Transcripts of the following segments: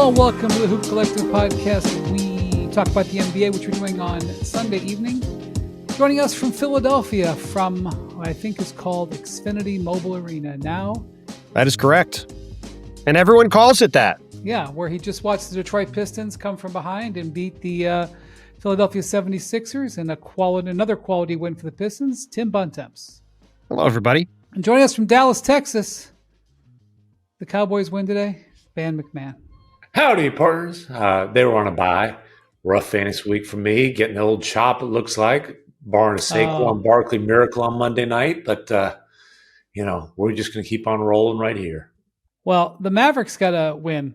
Hello and welcome to the Hoop Collective podcast. We talk about the NBA, which we're doing on Sunday evening. Joining us from Philadelphia, from what I think is called Xfinity Mobile Arena now. That is correct. And everyone calls it that. Yeah, where he just watched the Detroit Pistons come from behind and beat the Philadelphia 76ers in another quality win for the Pistons, Tim Bontemps. Hello, everybody. And joining us from Dallas, Texas, the Cowboys win today, Van MacMahon. Howdy, partners. They were on a bye. Rough fantasy week for me. Getting the old chop, it looks like. Barring a Saquon Barkley miracle on Monday night. But, we're just going to keep on rolling right here. Well, the Mavericks got a win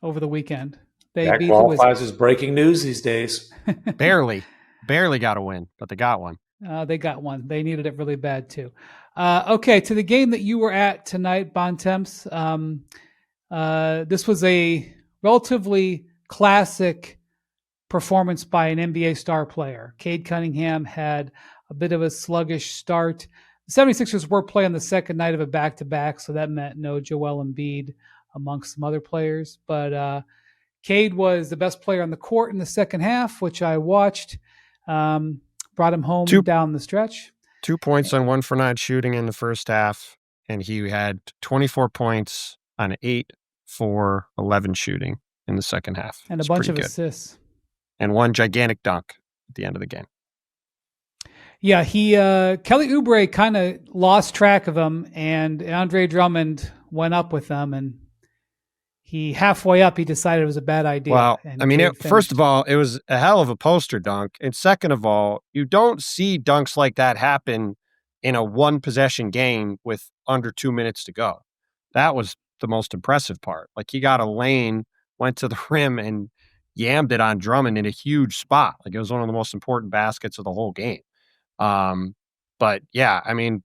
over the weekend. That qualifies as breaking news these days. Barely got a win, but they got one. They got one. They needed it really bad, too. Okay, to the game that you were at tonight, Bontemps. This was a relatively classic performance by an NBA star player. Cade Cunningham had a bit of a sluggish start. The 76ers were playing the second night of a back-to-back, so that meant no Joel Embiid amongst some other players. But Cade was the best player on the court in the second half, which I watched. Brought him home down the stretch. 2 points on 1 for 9 shooting in the first half, and he had 24 points on 8 for 11 shooting in the second half. And a bunch of assists. And one gigantic dunk at the end of the game. Yeah, Kelly Oubre kind of lost track of him, and Andre Drummond went up with them, and halfway up, he decided it was a bad idea. Well, first of all, it was a hell of a poster dunk. And second of all, you don't see dunks like that happen in a one-possession game with under 2 minutes to go. That was the most impressive part. Like, he got a lane, went to the rim, and yammed it on Drummond in a huge spot. Like, it was one of the most important baskets of the whole game. But yeah, it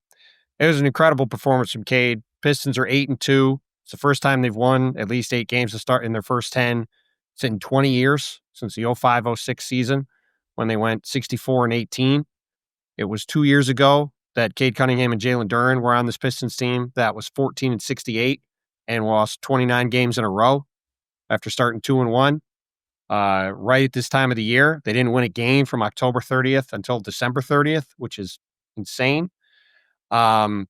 was an incredible performance from Cade. Pistons are 8-2. It's the first time they've won at least 8 games to start in their first 10. It's in 20 years since the 05-06 season when they went 64-18. It was 2 years ago that Cade Cunningham and Jalen Duren were on this Pistons team that was 14-68 and lost 29 games in a row after starting 2-1. Right at this time of the year, they didn't win a game from October 30th until December 30th, which is insane. And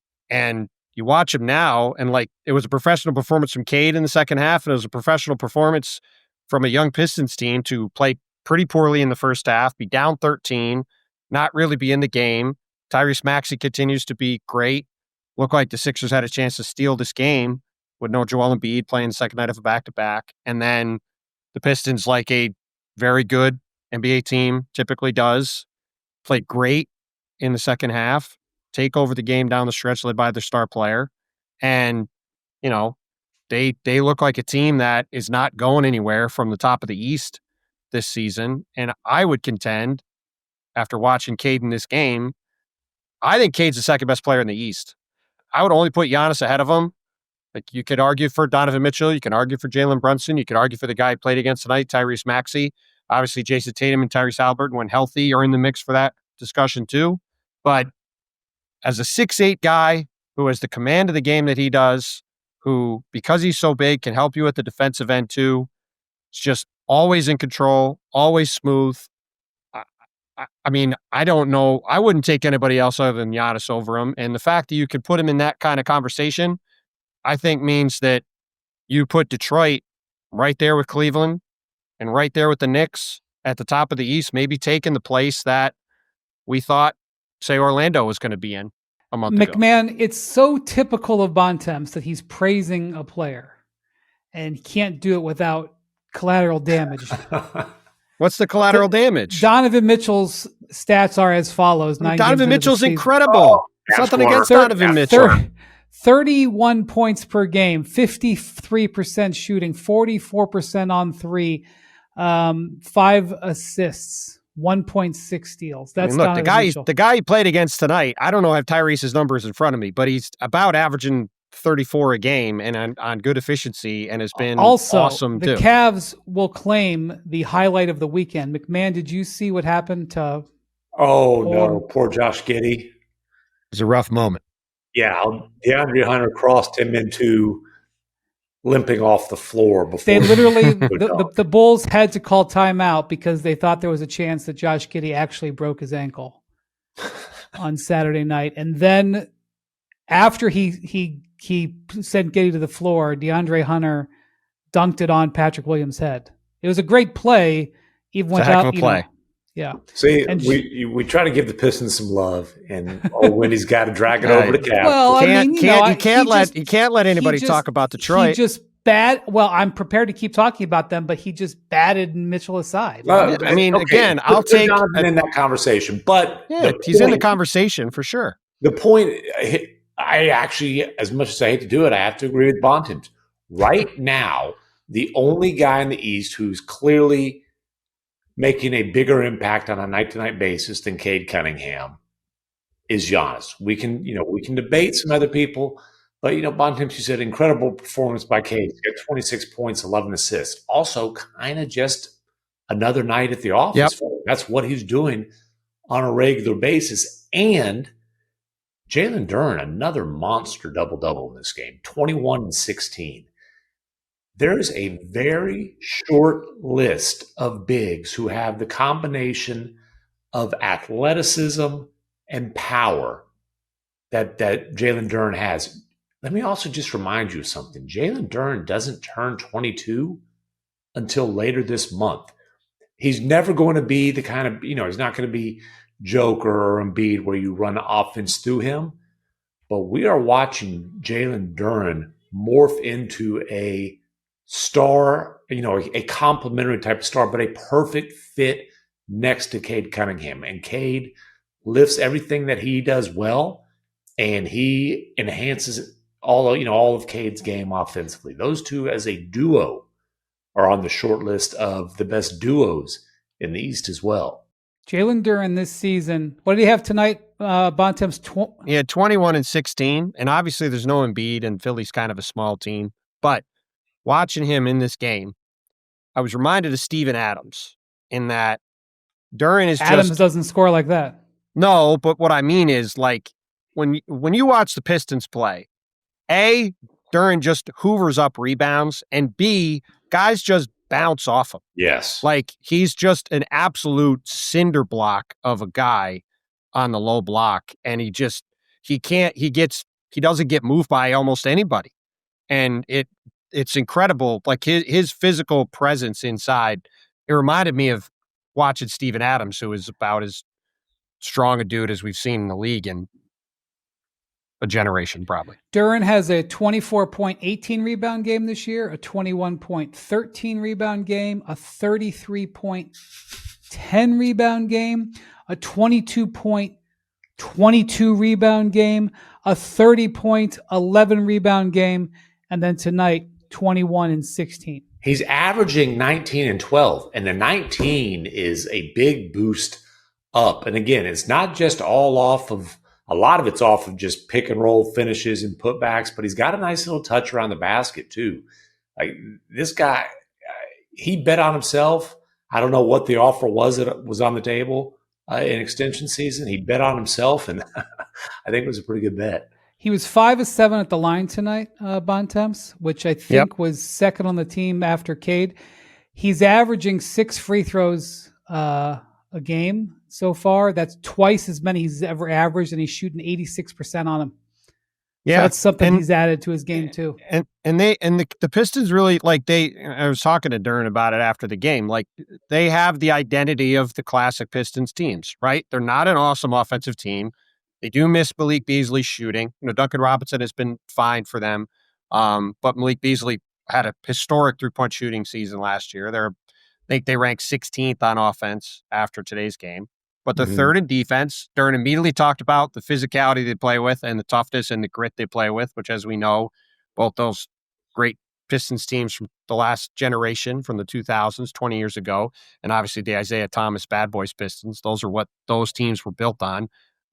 you watch him now, and it was a professional performance from Cade in the second half, and it was a professional performance from a young Pistons team to play pretty poorly in the first half, be down 13, not really be in the game. Tyrese Maxey continues to be great. Looked like the Sixers had a chance to steal this game with no Joel Embiid playing the second night of a back-to-back. And then the Pistons, like a very good NBA team typically does, played great in the second half, take over the game down the stretch led by their star player. And, they look like a team that is not going anywhere from the top of the East this season. And I would contend, after watching Cade in this game, I think Cade's the second best player in the East. I would only put Giannis ahead of him. Like, you could argue for Donovan Mitchell. You can argue for Jalen Brunson. You could argue for the guy he played against tonight, Tyrese Maxey. Obviously, Jason Tatum and Tyrese Haliburton, when healthy, are in the mix for that discussion too. But as a 6'8" guy who has the command of the game that he does, who, because he's so big, can help you at the defensive end too, it's just always in control, always smooth. I don't know. I wouldn't take anybody else other than Giannis over him. And the fact that you could put him in that kind of conversation, I think means that you put Detroit right there with Cleveland and right there with the Knicks at the top of the East, maybe taking the place that we thought, say, Orlando was going to be in a month ago. MacMahon, it's so typical of Bontemps that he's praising a player and he can't do it without collateral damage. What's the collateral damage? Donovan Mitchell's stats are as follows. Donovan Mitchell's incredible. Something against Donovan Mitchell. 31 points per game, 53% shooting, 44% on 3, 5 assists, 1.6 steals. That's the guy he played against tonight. I don't know if Tyrese's numbers in front of me, but he's about averaging 34 a game and on good efficiency, and has been awesome too. The Cavs will claim the highlight of the weekend. MacMahon, did you see what happened to? No, poor Josh Giddey. It was a rough moment. Yeah, DeAndre Hunter crossed him into limping off the floor before they literally the Bulls had to call timeout because they thought there was a chance that Josh Giddey actually broke his ankle on Saturday night. And then after he sent Giddey to the floor, DeAndre Hunter dunked it on Patrick Williams' head. It was a great play, even it's without a heck of a play. Yeah. See, and we try to give the Pistons some love, and Wendy's got to drag it over to Cavs. Well, you can't let anybody talk about Detroit. He just Well, I'm prepared to keep talking about them, but he just batted Mitchell aside. Again, I'll take in that conversation, but he's in the conversation for sure. The point, I actually, as much as I hate to do it, I have to agree with Bontemps. Right now, the only guy in the East who's clearly making a bigger impact on a night-to-night basis than Cade Cunningham is Giannis. We can debate some other people, but Bontemps, you said incredible performance by Cade. He got 26 points, 11 assists. Also, kind of just another night at the office. Yep. That's what he's doing on a regular basis. And Jalen Duren, another monster double-double in this game, 21 and 16. There's a very short list of bigs who have the combination of athleticism and power that Jalen Duren has. Let me also just remind you of something. Jalen Duren doesn't turn 22 until later this month. He's never going to be the kind of, he's not going to be Joker or Embiid where you run offense through him. But we are watching Jalen Duren morph into a star, a complementary type of star, but a perfect fit next to Cade Cunningham. And Cade lifts everything that he does well, and he enhances all of Cade's game offensively. Those two as a duo are on the short list of the best duos in the East as well. Jalen Duren this season, what did he have tonight? Bontemps? He had 21 and 16, and obviously there's no Embiid, and Philly's kind of a small team. But watching him in this game, I was reminded of Steven Adams in that Duren is Adams doesn't score like that. No, but what I mean is, like, when you watch the Pistons play, A, Duren just hoovers up rebounds, and B, guys just bounce off him. Yes. Like, he's just an absolute cinder block of a guy on the low block, and he doesn't get moved by almost anybody. And it's incredible. Like, his physical presence inside, it reminded me of watching Steven Adams, who is about as strong a dude as we've seen in the league in a generation, probably. Duren has a 24.18 rebound game this year, a 21.13 rebound game, a 33.10 rebound game, a 22.22 rebound game, a 30.11 rebound game, and then tonight, 21 and 16. He's averaging 19 and 12, and the 19 is a big boost up. And again, it's not just all off of, a lot of it's off of just pick and roll finishes and putbacks, but he's got a nice little touch around the basket too. Like, this guy, he bet on himself. I don't know what the offer was that was on the table in extension season. He bet on himself, and I think it was a pretty good bet. He was 5 of 7 at the line tonight, Bontemps, which I think was second on the team after Cade. He's averaging 6 free throws a game so far. That's twice as many he's ever averaged, and he's shooting 86% on them. Yeah, so that's something he's added to his game too. And the Pistons really, like, I was talking to Duren about it after the game. Like, they have the identity of the classic Pistons teams, right? They're not an awesome offensive team. They do miss Malik Beasley shooting. Duncan Robinson has been fine for them. But Malik Beasley had a historic 3-point shooting season last year. I think they ranked 16th on offense after today's game. But they're third in defense. Duren immediately talked about the physicality they play with and the toughness and the grit they play with, which, as we know, both those great Pistons teams from the last generation, from the 2000s, 20 years ago, and obviously the Isaiah Thomas Bad Boys Pistons, those are what those teams were built on.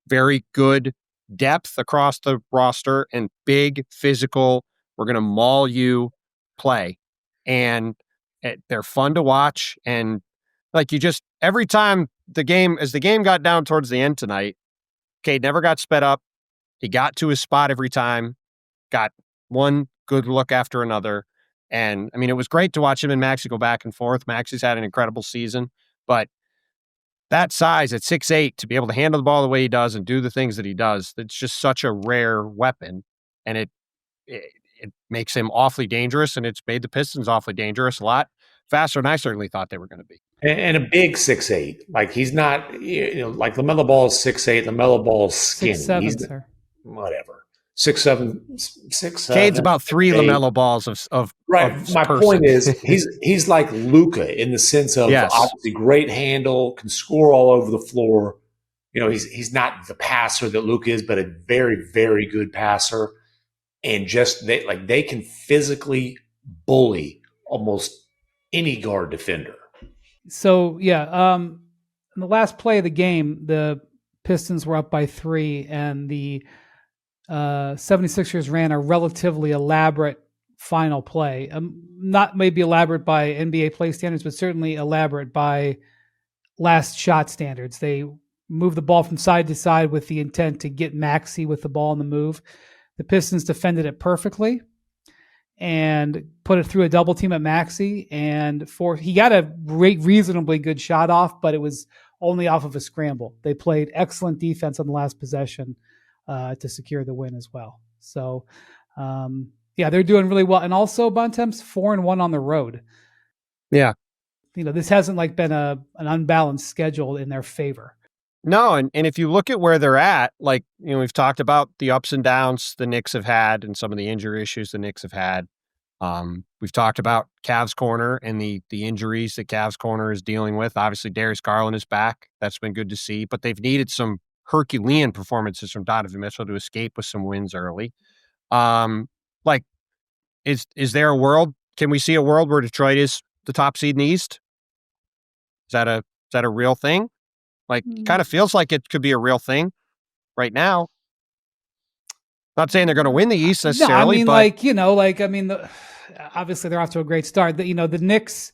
Very good depth across the roster and big physical, we're going to maul you play. And they're fun to watch. And like, every time as the game got down towards the end tonight, Cade never got sped up. He got to his spot every time, got one good look after another. And I mean, it was great to watch him and Maxey go back and forth. Maxey's had an incredible season, but that size at 6'8", to be able to handle the ball the way he does and do the things that he does, it's just such a rare weapon. And it makes him awfully dangerous, and it's made the Pistons awfully dangerous, a lot faster than I certainly thought they were going to be. And a big 6'8". Like, he's not, like LaMelo Ball is 6'8". LaMelo Ball is skinny. 6'7", he's sir. Whatever. 6'7", 6'7". Cade's about 3 LaMelo Balls of right. Of My person. point is, he's like Luka in the sense of obviously great handle, can score all over the floor. He's not the passer that Luka is, but a very, very good passer. And just they can physically bully almost any guard defender. So in the last play of the game, the Pistons were up by 3, and the 76ers ran a relatively elaborate final play. Not maybe elaborate by NBA play standards, but certainly elaborate by last shot standards. They moved the ball from side to side with the intent to get Maxey with the ball on the move. The Pistons defended it perfectly and put it through a double team at Maxey, and he got a reasonably good shot off, but it was only off of a scramble. They played excellent defense on the last possession to secure the win as well. So, they're doing really well. And also, Bontemps 4-1 on the road. Yeah. This hasn't been an unbalanced schedule in their favor. No, and if you look at where they're at, we've talked about the ups and downs the Knicks have had and some of the injury issues the Knicks have had. We've talked about Cavs Corner and the injuries that Cavs Corner is dealing with. Obviously, Darius Garland is back. That's been good to see, but they've needed some Herculean performances from Donovan Mitchell to escape with some wins early. Is there a world? Can we see a world where Detroit is the top seed in the East? Is that a real thing? Kind of feels like it could be a real thing right now. Not saying they're going to win the East necessarily, but obviously they're off to a great start. The Knicks.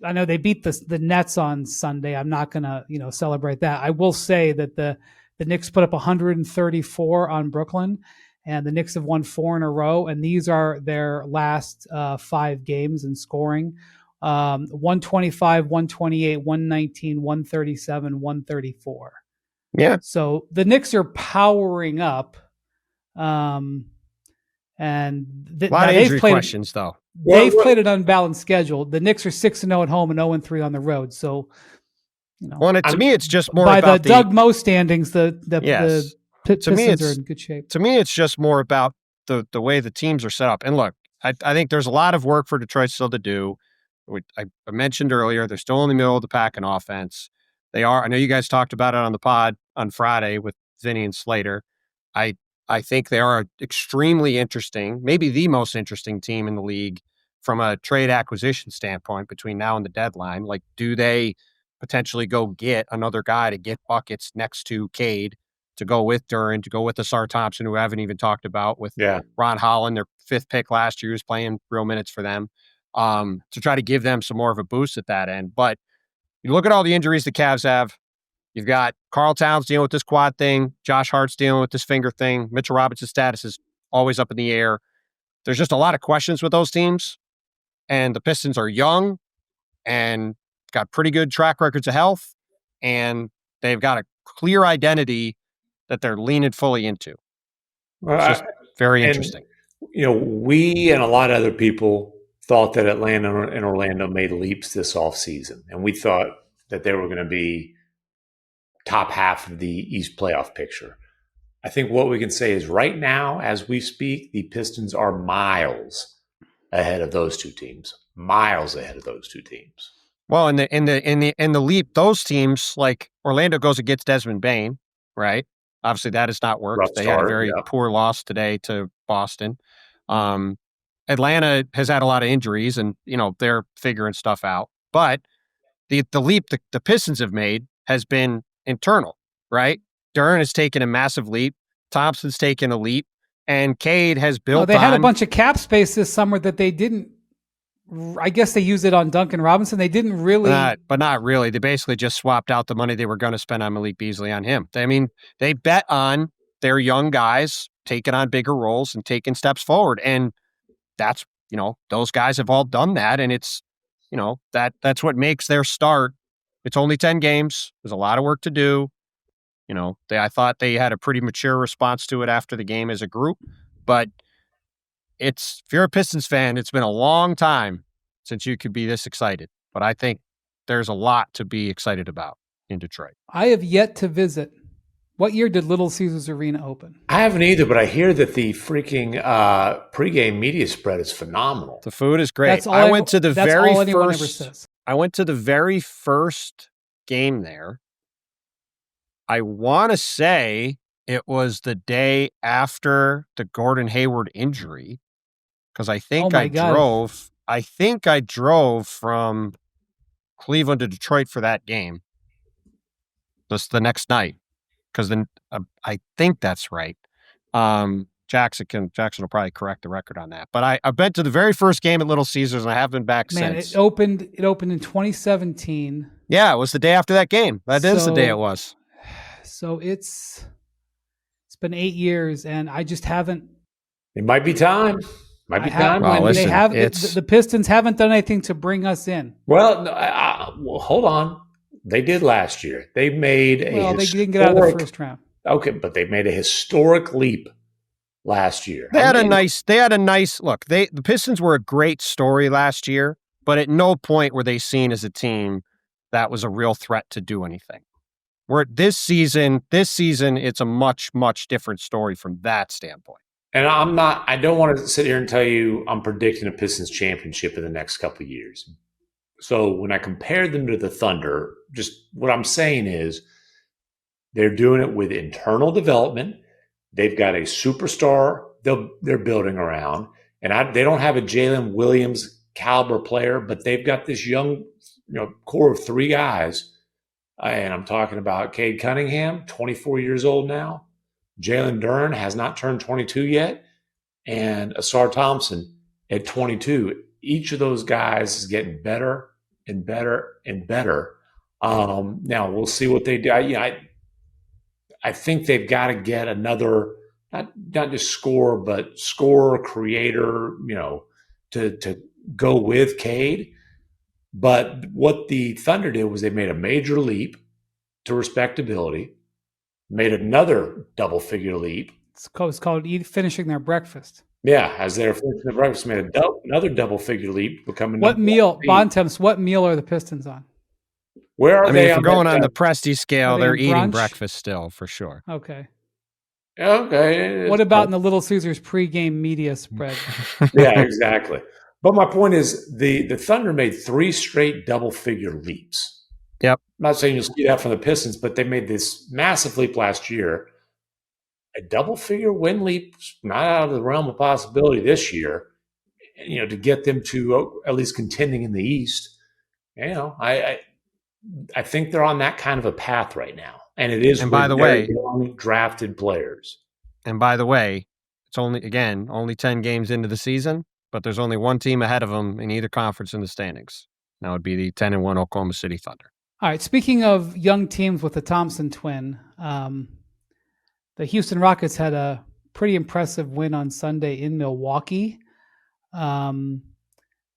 I know they beat the Nets on Sunday. I'm not going to celebrate that. I will say that the Knicks put up 134 on Brooklyn, and the Knicks have won 4 in a row, and these are their last 5 games in scoring. 125, 128, 119, 137, 134. Yeah. So the Knicks are powering up. And a lot of injury questions, though. They've played an unbalanced schedule. The Knicks are 6-0 at home and 0-3 on the road. So, to me, it's just more by about the Doug Moe standings. The Pistons are in good shape. To me, it's just more about the way the teams are set up. And look, I think there's a lot of work for Detroit still to do. I mentioned earlier, they're still in the middle of the pack in offense. They are. I know you guys talked about it on the pod on Friday with Vinny and Slater. I think they are extremely interesting, maybe the most interesting team in the league from a trade acquisition standpoint between now and the deadline. Do they potentially go get another guy to get buckets next to Cade, to go with Duren, to go with Asar Thompson, who I haven't even talked about, with Ron Holland, their 5th pick last year, who's playing real minutes for them, to try to give them some more of a boost at that end. But you look at all the injuries the Cavs have. You've got Karl Towns dealing with this quad thing. Josh Hart's dealing with this finger thing. Mitchell Robinson's status is always up in the air. There's just a lot of questions with those teams. And the Pistons are young and got pretty good track records of health. And they've got a clear identity that they're leaning fully into. It's just very interesting. We and a lot of other people thought that Atlanta and Orlando made leaps this offseason. And we thought that they were going to be top half of the East playoff picture. I think what we can say is right now, as we speak, the Pistons are miles ahead of those two teams. Miles ahead of those two teams. Well, in the leap, those teams, like Orlando goes against Desmond Bane, right? Obviously, that has not worked. They had a very poor loss today to Boston. Atlanta has had a lot of injuries, and they're figuring stuff out. But the leap the Pistons have made has been internal, right? Duren has taken a massive leap. Thompson's taken a leap, and Cade has built. They had a bunch of cap space this summer that they didn't. I guess they used it on Duncan Robinson. They didn't really, but not really. They basically just swapped out the money they were going to spend on Malik Beasley on him. I mean, they bet on their young guys taking on bigger roles and taking steps forward. And that's, those guys have all done that. And it's, that's what makes their start. It's only 10 games. There's a lot of work to do. I thought they had a pretty mature response to it after the game as a group, but if you're a Pistons fan, it's been a long time since you could be this excited. But I think there's a lot to be excited about in Detroit. I have yet to visit. What year did Little Caesars Arena open? I haven't either, but I hear that the freaking pregame media spread is phenomenal. The food is great. I went to the very first game there. I want to say it was the day after the Gordon Hayward injury, because I think I drove from Cleveland to Detroit for that game. Just the next night, because then I think that's right. Jackson will probably correct the record on that. But I've been to the very first game at Little Caesars, and I have been back since. It opened in 2017. Yeah, it was the day after that game. That is the day it was. So it's been 8 years, and I just haven't. It might be time. Well, listen, the Pistons haven't done anything to bring us in. Well, hold on. They did last year. They made they didn't get out of the first round. Okay, but they made a historic leap last year. They had a nice look. The Pistons were a great story last year, but at no point were they seen as a team that was a real threat to do anything. Where this season, it's a much, much different story from that standpoint. And I don't want to sit here and tell you I'm predicting a Pistons championship in the next couple of years. So when I compare them to the Thunder, just what I'm saying is they're doing it with internal development. They've got a superstar they're building around. And they don't have a Jalen Williams caliber player, but they've got this young core of three guys. And I'm talking about Cade Cunningham, 24 years old now. Jalen Duren has not turned 22 yet. And Asar Thompson at 22. Each of those guys is getting better and better and better. Now, we'll see what they do. I think they've got to get another, not just scorer, creator, to go with Cade. But what the Thunder did was they made a major leap to respectability, made another double-figure leap. It's called finishing their breakfast. Yeah, as they're finishing their breakfast, made another double-figure leap, becoming Bontemps, what meal are the Pistons on? Where are they? If we're going on the Presti scale, they're eating breakfast still, for sure. Okay. What about in the Little Caesars pregame media spread? Yeah, exactly. But my point is the Thunder made 3 straight double-figure leaps. Yep. I'm not saying you'll see that from the Pistons, but they made this massive leap last year. A double-figure win leap, not out of the realm of possibility this year, to get them to at least contending in the East. I think they're on that kind of a path right now. And it is young drafted players. And by the way, it's only 10 games into the season, but there's only one team ahead of them in either conference in the standings. That would be the 10-1 Oklahoma City Thunder. All right. Speaking of young teams with the Thompson twin, the Houston Rockets had a pretty impressive win on Sunday in Milwaukee.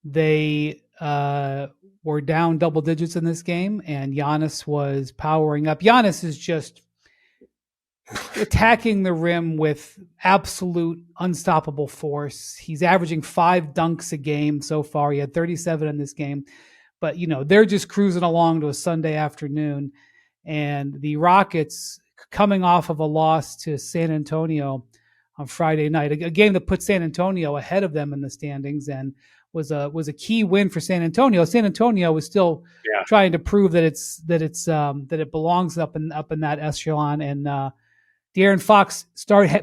They were down double digits in this game, and Giannis was powering up. Giannis is just attacking the rim with absolute unstoppable force. He's averaging 5 dunks a game so far. He had 37 in this game. But, they're just cruising along to a Sunday afternoon. And the Rockets, coming off of a loss to San Antonio on Friday night, a game that put San Antonio ahead of them in the standings and was a key win for San Antonio. San Antonio was still trying to prove that it belongs up in that echelon. And De'Aaron Fox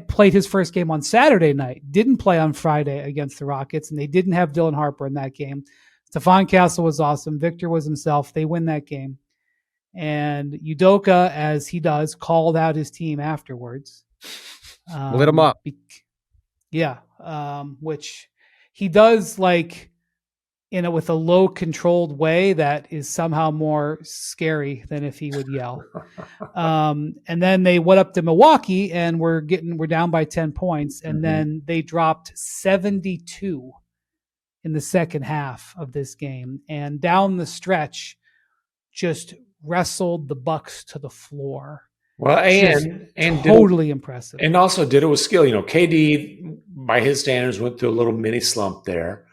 played his first game on Saturday night, didn't play on Friday against the Rockets, and they didn't have Dylan Harper in that game. Stephon Castle was awesome. Victor was himself. They win that game. And Udoka, as he does, called out his team afterwards. Lit him up. Which he does with a low controlled way that is somehow more scary than if he would yell. And then they went up to Milwaukee and we're down by 10 points. And then they dropped 72 in the second half of this game, and down the stretch, just wrestled the Bucks to the floor. Well, Just and totally impressive. and also did it with skill. KD, by his standards, went through a little mini slump there.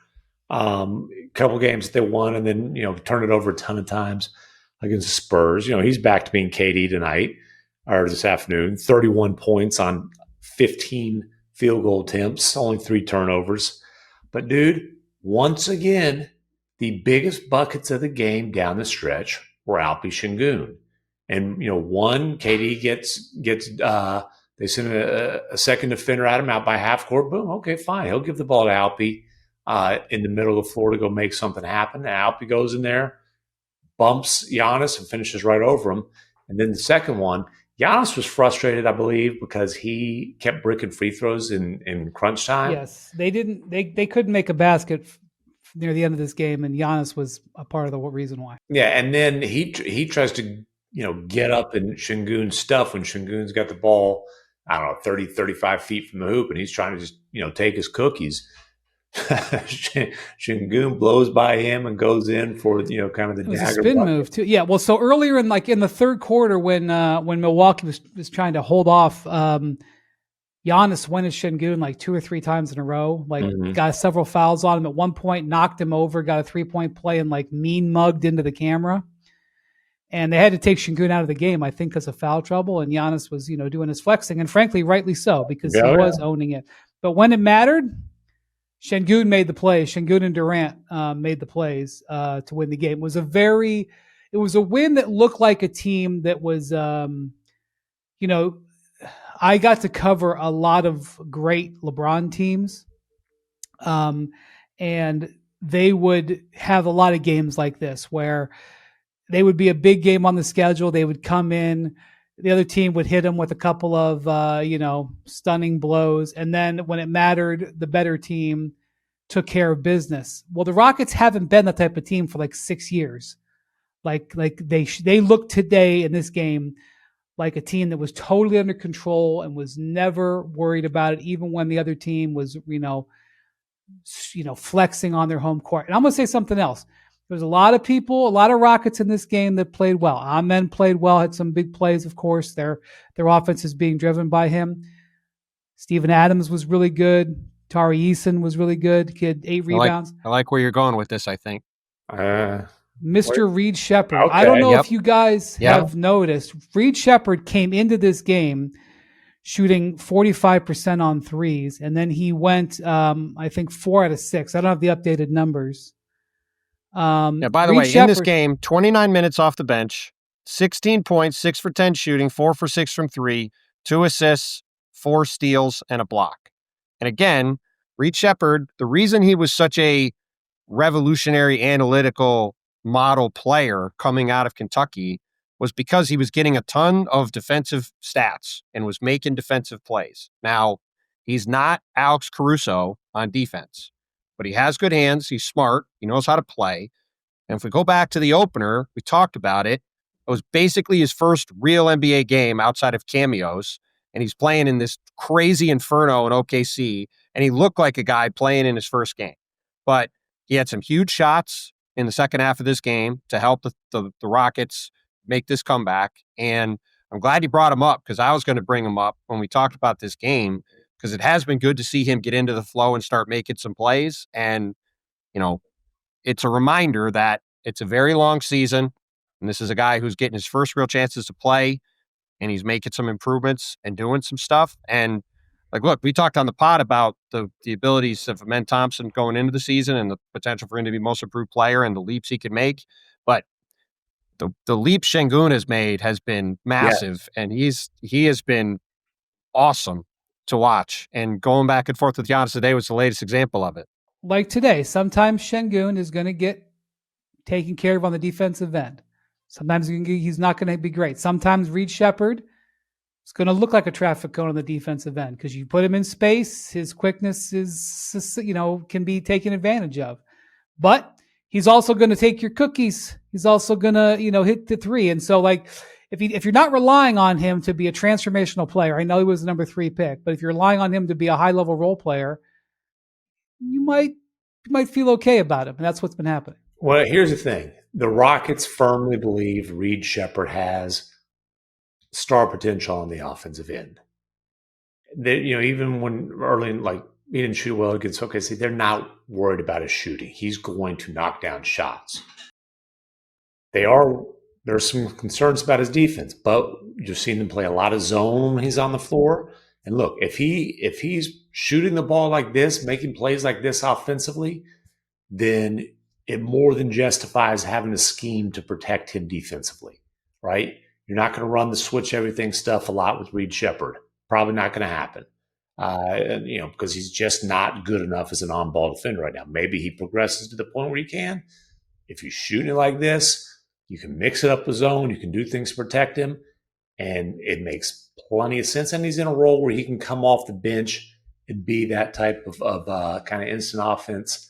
A couple games they won, and then turned it over a ton of times against the Spurs. He's back to being KD tonight or this afternoon. 31 points on 15 field goal attempts, only 3 turnovers. But dude, once again, the biggest buckets of the game down the stretch were Alpi Şengün. And one KD gets they send a second defender at him out by half court. Boom, okay, fine. He'll give the ball to Alpi in the middle of the floor to go make something happen. And Alpi goes in there, bumps Giannis, and finishes right over him. And then the second one, Giannis was frustrated, I believe, because he kept bricking free throws in crunch time. Yes, they didn't. They couldn't make a basket near the end of this game, and Giannis was a part of the reason why. Yeah, and then he tries to get up in Şengün's stuff when Şengün's got the ball, I don't know, 30, 35 feet from the hoop, and he's trying to just take his cookies. Şengün blows by him and goes in for kind of the dagger spin move too. Yeah, well, so earlier in the third quarter when Milwaukee was trying to hold off, Giannis went at Şengün like 2 or 3 times in a row. Got several fouls on him. At one point, knocked him over, got a 3-point play, and mean mugged into the camera. And they had to take Şengün out of the game, I think, because of foul trouble. And Giannis was doing his flexing, and frankly, rightly so, because he was owning it. But when it mattered, Şengün made the plays. Şengün and Durant made the plays to win the game. It was a win that looked like a team that was, I got to cover a lot of great LeBron teams, and they would have a lot of games like this where they would be a big game on the schedule. They would come in. The other team would hit them with a couple of, stunning blows. And then when it mattered, the better team took care of business. Well, the Rockets haven't been that type of team for 6 years. They look today in this game like a team that was totally under control and was never worried about it, even when the other team was, flexing on their home court. And I'm going to say something else. There's a lot of Rockets in this game that played well. Amen played well, had some big plays, of course. Their offense is being driven by him. Steven Adams was really good. Tari Eason was really good. He had 8 rebounds. I like where you're going with this, I think. Mr. Reed Shepherd. Okay. I don't know if you guys have noticed. Reed Shepherd came into this game shooting 45% on threes, and then he went, I think, 4 out of 6. I don't have the updated numbers. By the way, in this game, 29 minutes off the bench, 16 points, 6 for 10 shooting, 4 for 6 from 3, 2 assists, 4 steals, and a block. And again, Reed Shepherd, the reason he was such a revolutionary analytical model player coming out of Kentucky was because he was getting a ton of defensive stats and was making defensive plays. Now, he's not Alex Caruso on defense, but he has good hands. He's smart. He knows how to play. And if we go back to the opener, we talked about it. It was basically his first real NBA game outside of cameos. And he's playing in this crazy inferno in OKC. And he looked like a guy playing in his first game. But he had some huge shots in the second half of this game to help the Rockets make this comeback. And I'm glad you brought him up, because I was going to bring him up when we talked about this game, because it has been good to see him get into the flow and start making some plays. And, it's a reminder that it's a very long season. And this is a guy who's getting his first real chances to play, and he's making some improvements and doing some stuff. And look, we talked on the pod about the abilities of Amen Thompson going into the season and the potential for him to be most improved player and the leaps he could make. But the leap Şengün has made has been massive, and he has been awesome to watch. And going back and forth with Giannis today was the latest example of it. Like today, sometimes Şengün is going to get taken care of on the defensive end. Sometimes he's not going to be great. Sometimes Reed Shepherd is going to look like a traffic cone on the defensive end, because you put him in space, his quickness is, can be taken advantage of. But he's also going to take your cookies. He's also going to, hit the 3. And so, if you're not relying on him to be a transformational player, I know he was the number 3 pick, but if you're relying on him to be a high-level role player, you might might feel okay about him, and that's what's been happening. Well, here's the thing. The Rockets firmly believe Reed Shepherd has star potential on the offensive end. Even when early, like, he didn't shoot well against OKC, they're not worried about his shooting. He's going to knock down shots. There's some concerns about his defense, but you've seen him play a lot of zone when he's on the floor. And look, if he's shooting the ball like this, making plays like this offensively, then it more than justifies having a scheme to protect him defensively, right? You're not going to run the switch everything stuff a lot with Reed Shepherd. Probably not going to happen, because he's just not good enough as an on-ball defender right now. Maybe he progresses to the point where he can. If you're shooting it like this, you can mix it up with zone. You can do things to protect him, and it makes plenty of sense. And he's in a role where he can come off the bench and be that type of kind of instant offense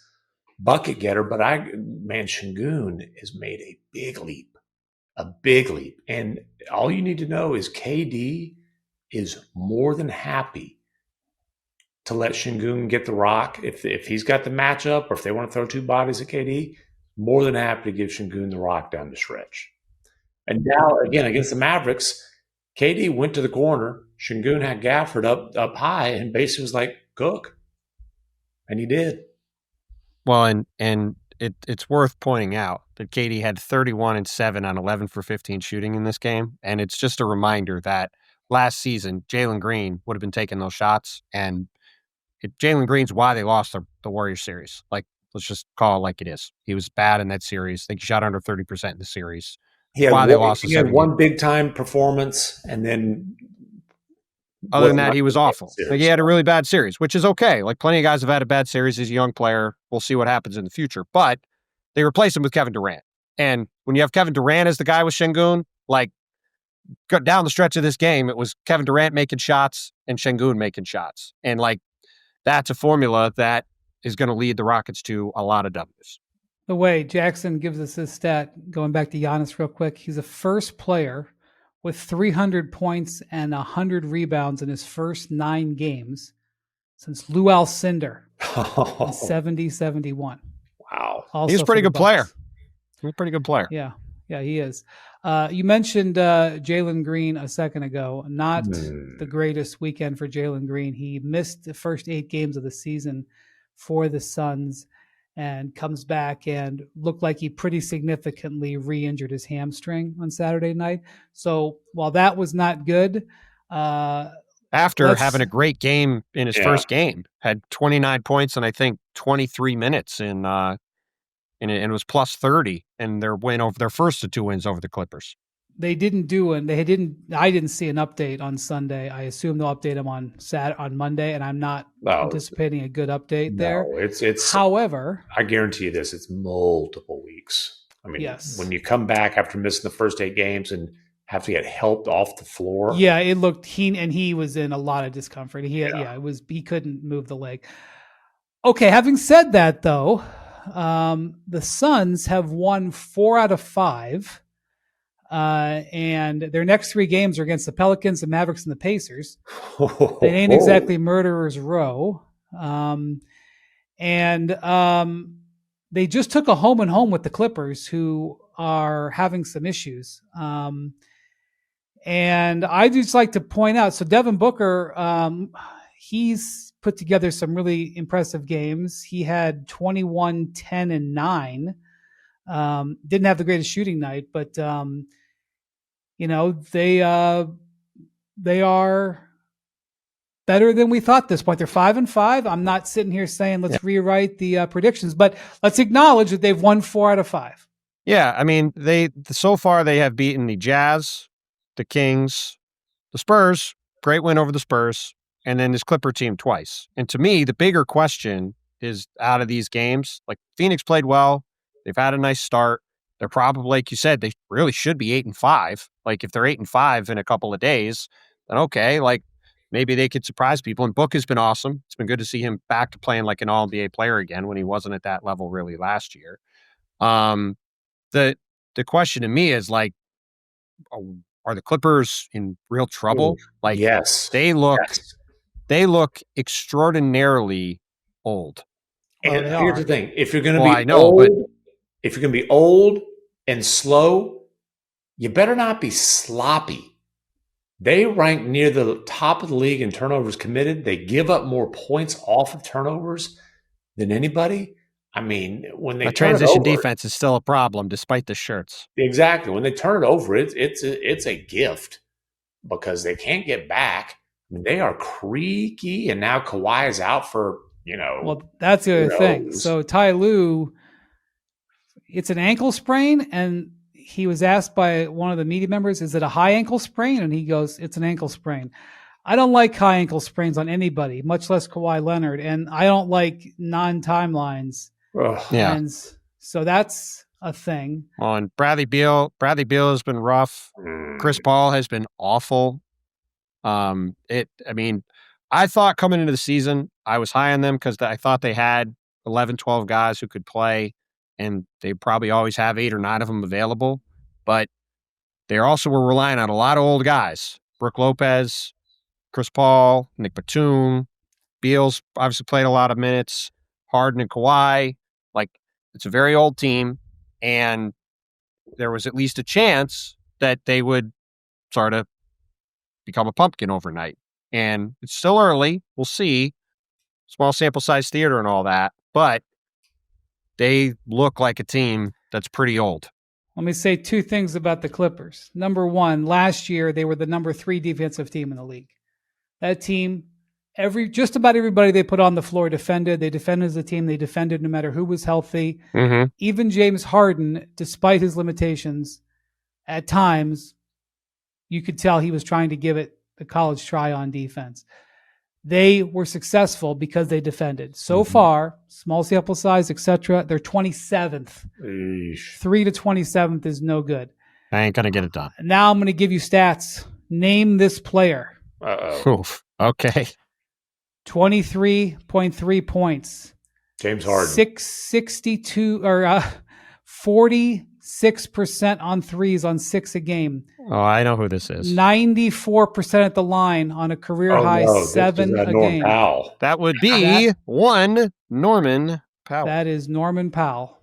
bucket getter. But Sengun has made a big leap, and all you need to know is KD is more than happy to let Sengun get the rock if he's got the matchup, or if they want to throw two bodies at KD. More than happy to give Sengun the rock down the stretch. And now, again, against the Mavericks, KD went to the corner. Sengun had Gafford up high, and basically was like, cook. And he did. Well, and it's worth pointing out that KD had 31 and 7 on 11 for 15 shooting in this game. And it's just a reminder that last season, Jalen Green would have been taking those shots. And Jalen Green's why they lost the Warriors series. Like, let's just call it like it is. He was bad in that series. I think he shot under 30% in the series. He had one big-time performance, and then other than that, he was awful. Like, he had a really bad series, which is okay. Like, plenty of guys have had a bad series. He's a young player. We'll see what happens in the future. But they replaced him with Kevin Durant. And when you have Kevin Durant as the guy with Sengun, like, down the stretch of this game, it was Kevin Durant making shots and Sengun making shots. And, like, that's a formula that is going to lead the Rockets to a lot of W's. The way Jackson gives us his stat, going back to Giannis real quick, he's the first player with 300 points and 100 rebounds in his first 9 games since Lou Alcindor in 70-71. Wow. Also he's a pretty good player. He's a pretty good player. Yeah, he is. You mentioned Jalen Green a second ago. Not the greatest weekend for Jalen Green. He missed the first 8 games of the season for the Suns and comes back and looked like he pretty significantly re-injured his hamstring on Saturday night. So while that was not good, after having a great game in his first game, had 29 points and I think 23 minutes and it was plus 30 in their win over their first of 2 wins over the Clippers. I didn't see an update on Sunday. I assume they'll update him on Monday, and I'm not anticipating a good update there. It's however, I guarantee you this, it's multiple weeks. I mean, when you come back after missing the first 8 games and have to get helped off the floor. Yeah, it looked he was in a lot of discomfort. He couldn't move the leg. Okay, having said that though, the Suns have won 4 out of 5. And their next 3 games are against the Pelicans, the Mavericks, and the Pacers. They ain't exactly murderer's row. They just took a home and home with the Clippers, who are having some issues. And I just like to point out, so Devin Booker, he's put together some really impressive games. He had 21, 10, and 9. Didn't have the greatest shooting night, but they are better than we thought at this point. They're 5-5. I'm not sitting here saying let's rewrite the predictions, but let's acknowledge that they've won 4 out of 5. Yeah, I mean, so far they have beaten the Jazz, the Kings, the Spurs, great win over the Spurs, and then this Clipper team twice. And to me, the bigger question is, out of these games, like, Phoenix played well. They've had a nice start. They're probably, like you said, they really should be 8-5. Like, if they're 8-5 in a couple of days, then okay, like, maybe they could surprise people. And Book has been awesome. It's been good to see him back to playing like an All-NBA player again when he wasn't at that level really last year. The question to me is, like, are the Clippers in real trouble? Like, yes, they look extraordinarily old. And they here's are. the thing: if you're going to Well, be I know, but if you're going to be old and slow, you better not be sloppy. They rank near the top of the league in turnovers committed. They give up more points off of turnovers than anybody. I mean, when they the turn it transition over, defense is still a problem despite the shirts. exactly. When they turn it over, it's a gift because they can't get back. I mean, they are creaky, and now Kawhi is out for Well, that's the who other thing. knows? So Ty Lue, it's an ankle sprain, and he was asked by one of the media members, "Is it a high ankle sprain?" And he goes, "It's an ankle sprain." I don't like high ankle sprains on anybody, much less Kawhi Leonard, and I don't like non-timelines. Ugh. Yeah. And so that's a thing. Well, and Bradley Beal has been rough. Chris Paul has been awful. I thought coming into the season, I was high on them because I thought they had 11, 12 guys who could play, and they probably always have 8 or 9 of them available. But they also were relying on a lot of old guys. Brook Lopez, Chris Paul, Nick Batum, Beal's obviously played a lot of minutes, Harden and Kawhi. Like, it's a very old team, and there was at least a chance that they would sort of become a pumpkin overnight. And it's still early. We'll see. Small sample size theater and all that. But they look like a team that's pretty old. Let me say 2 things about the Clippers. Number one, last year they were the number 3 defensive team in the league. That team, just about everybody they put on the floor defended. They defended as a team. They defended no matter who was healthy. Mm-hmm. Even James Harden, despite his limitations, at times you could tell he was trying to give it the college try on defense. They were successful because they defended. So far, small sample size, etc., they're 27th. Eesh. 3 to 27th is no good. I ain't going to get it done. Now I'm going to give you stats. Name this player. Oof. Okay. 23.3 points. James Harden. 662 or 46% on threes on 6 a game. Oh, I know who this is. 94% at the line on a career high 7 a game. Powell. That would be one Norman Powell. That is Norman Powell.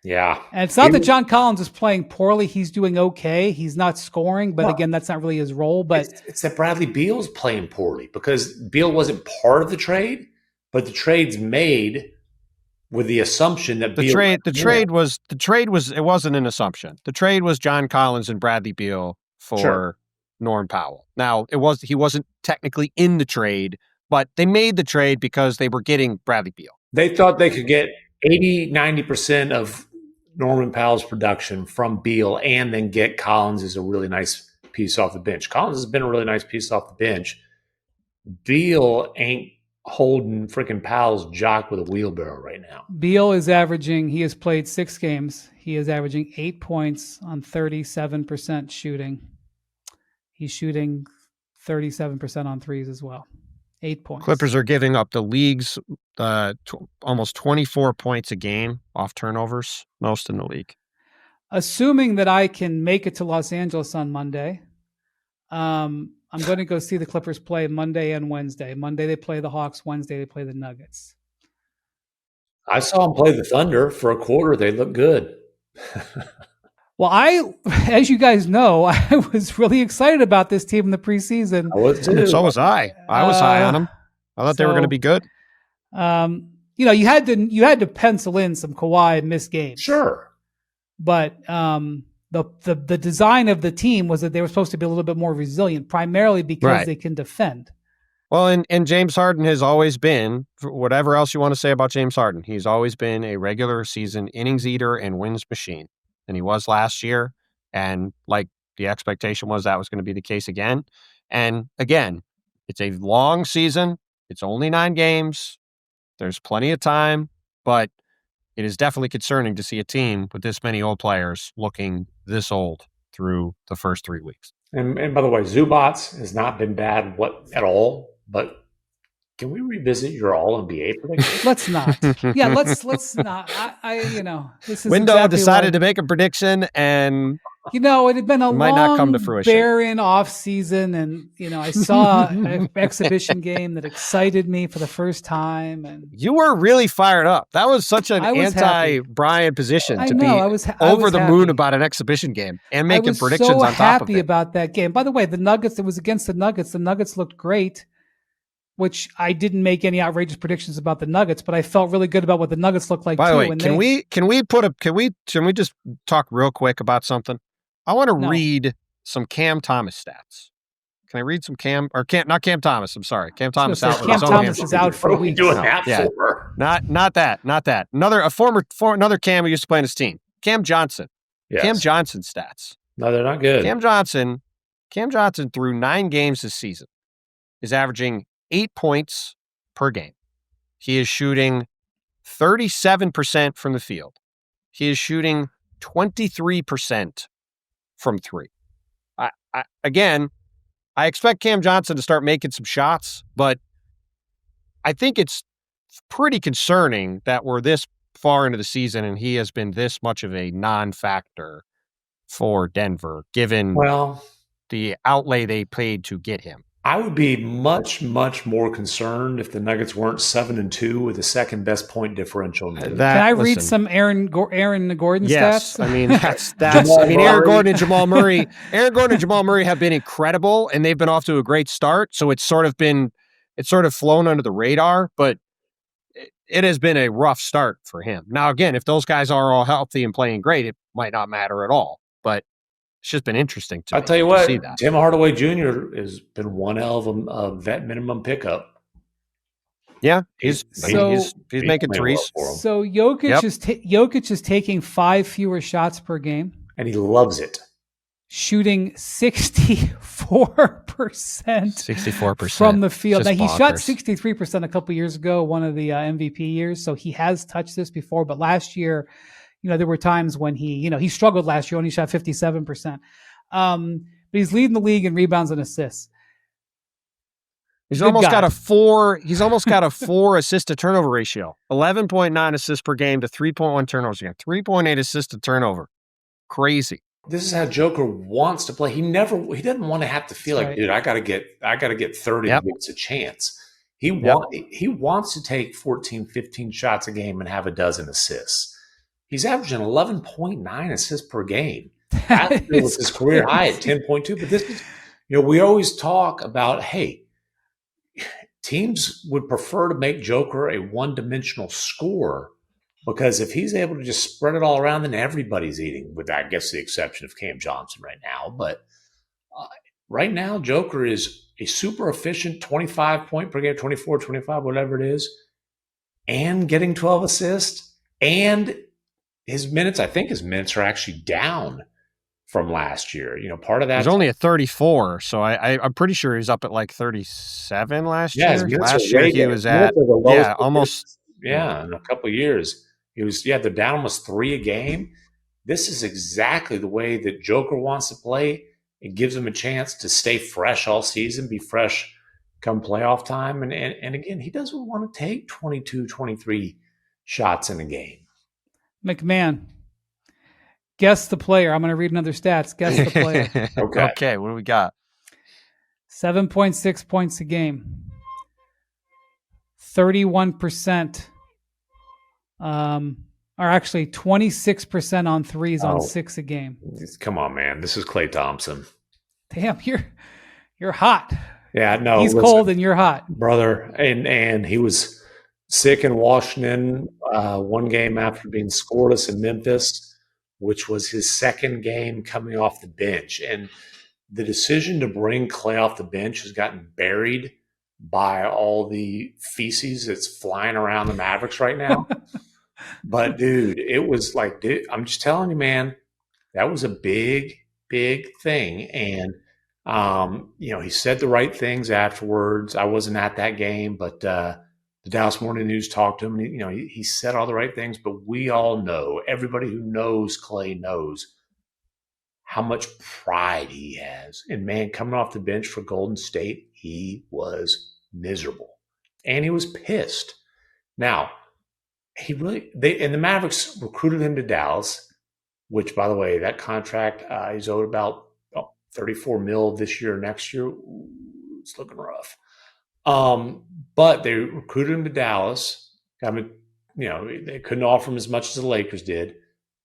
Yeah. And it's not that John Collins is playing poorly. He's doing okay. He's not scoring, but again, that's not really his role. But it's that Bradley Beal's playing poorly because Beal wasn't part of the trade, but the trade's made with the assumption that the trade was it wasn't an assumption. The trade was John Collins and Bradley Beal for Norm Powell. Now, he wasn't technically in the trade, but they made the trade because they were getting Bradley Beal. They thought they could get 80-90% of Norman Powell's production from Beal and then get Collins as a really nice piece off the bench. Collins has been a really nice piece off the bench. Beal ain't holding freaking Powell's jock with a wheelbarrow right now. Beal he has played 6 games. He is averaging 8 points on 37% shooting. He's shooting 37% on threes as well. 8 points. Clippers are giving up the league's almost 24 points a game off turnovers, most in the league. Assuming that I can make it to Los Angeles on Monday, I'm going to go see the Clippers play Monday and Wednesday. Monday they play the Hawks. Wednesday they play the Nuggets. I saw them play the Thunder for a quarter. They look good. Well, as you guys know, I was really excited about this team in the preseason. I was too. So was I. I was high on them. I thought they were going to be good. You had to pencil in some Kawhi missed games. Sure. But the design of the team was that they were supposed to be a little bit more resilient, primarily because they can defend. Well, and James Harden has always been, whatever else you want to say about James Harden, he's always been a regular season innings eater and wins machine. And he was last year. And like the expectation was that was going to be the case again. And again, it's a long season. It's only 9 games. There's plenty of time, but it is definitely concerning to see a team with this many old players looking this old through the first 3 weeks. And by the way, Zubats has not been bad at all, but can we revisit your all NBA prediction? Let's not. Yeah, let's not. This is Window exactly decided to make a prediction, and It had been a might not come to long, fruition. barren off season, and I saw an exhibition game that excited me for the first time. And you were really fired up. That was such an anti-Brian position to be over the moon about an exhibition game and making predictions on top of it. I was so happy about that game. By the way, the Nuggets, it was against the Nuggets. The Nuggets looked great, which I didn't make any outrageous predictions about the Nuggets, but I felt really good about what the Nuggets looked like. By the way, can we just talk real quick about something? I want to read some Cam Thomas stats. Can I read some not Cam Thomas? I'm sorry, Cam Thomas out. Cam Thomas is out for a week. Doing that for? Not that. Another Cam who used to play on his team, Cam Johnson. Yes. Cam Johnson stats. No, they're not good. Cam Johnson through 9 games this season is averaging 8 points per game. He is shooting 37% from the field. He is shooting 23% from 3. I expect Cam Johnson to start making some shots, but I think it's pretty concerning that we're this far into the season and he has been this much of a non-factor for Denver, given the outlay they paid to get him. I would be much, much more concerned if the Nuggets weren't 7-2 with the second best point differential. Can I read some Aaron Gordon stats? I mean that's. Aaron Gordon and Jamal Murray. Aaron Gordon and Jamal Murray have been incredible, and they've been off to a great start. So it's sort of flown under the radar, but it has been a rough start for him. Now, again, if those guys are all healthy and playing great, it might not matter at all. But it's just been interesting to me. I'll tell you what, Tim Hardaway Jr. has been one hell of a vet minimum pickup. Yeah, he's making threes. So Jokic is taking 5 fewer shots per game, and he loves it. Shooting 64% from the field. Now, he shot 63% a couple years ago, one of the MVP years. So he has touched this before, but last year, there were times when he struggled last year when he shot 57%. But he's leading the league in rebounds and assists. He's almost got a 4 assist to turnover ratio. 11.9 assists per game to 3.1 turnovers again. 3.8 assists to turnover. Crazy. This is how Joker wants to play. He doesn't want to have to feel like, dude, I gotta get 30 to get a chance. He wants to take 14, 15 shots a game and have a dozen assists. He's averaging 11.9 assists per game. That was his career high at 10.2. But this is, we always talk about, hey, teams would prefer to make Joker a one-dimensional scorer because if he's able to just spread it all around, then everybody's eating, with, I guess, the exception of Cam Johnson right now. But right now, Joker is a super efficient 25 point per game, 24, 25, whatever it is, and getting 12 assists, and his minutes are actually down from last year. Part of that. He's only at 34, so I'm pretty sure he's up at like 37 last year. Last year he was at almost. Yeah, in a couple of years. They're down almost 3 a game. This is exactly the way that Joker wants to play. It gives him a chance to stay fresh all season, be fresh come playoff time. And again, he doesn't want to take 22, 23 shots in a game. MacMahon, guess the player. I'm going to read another stats. Guess the player. Okay, what do we got? 7.6 points a game. 31%. Or actually 26% on threes on 6 a game. Come on, man. This is Klay Thompson. Damn, you're hot. Yeah, no. He's cold and you're hot. Brother. And he was sick in Washington one game after being scoreless in Memphis, which was his second game coming off the bench. And the decision to bring Klay off the bench has gotten buried by all the feces that's flying around the Mavericks right now. But, dude, it was like, I'm just telling you, man, that was a big, big thing. And, he said the right things afterwards. I wasn't at that game, but the Dallas Morning News talked to him. He said all the right things, but we all know, everybody who knows Klay knows how much pride he has. And, man, coming off the bench for Golden State, he was miserable. And he was pissed. Now, the Mavericks recruited him to Dallas. which, by the way, that contract, he's owed about 34 mil this year, next year. Ooh, it's looking rough. But they recruited him to Dallas. I mean, they couldn't offer him as much as the Lakers did,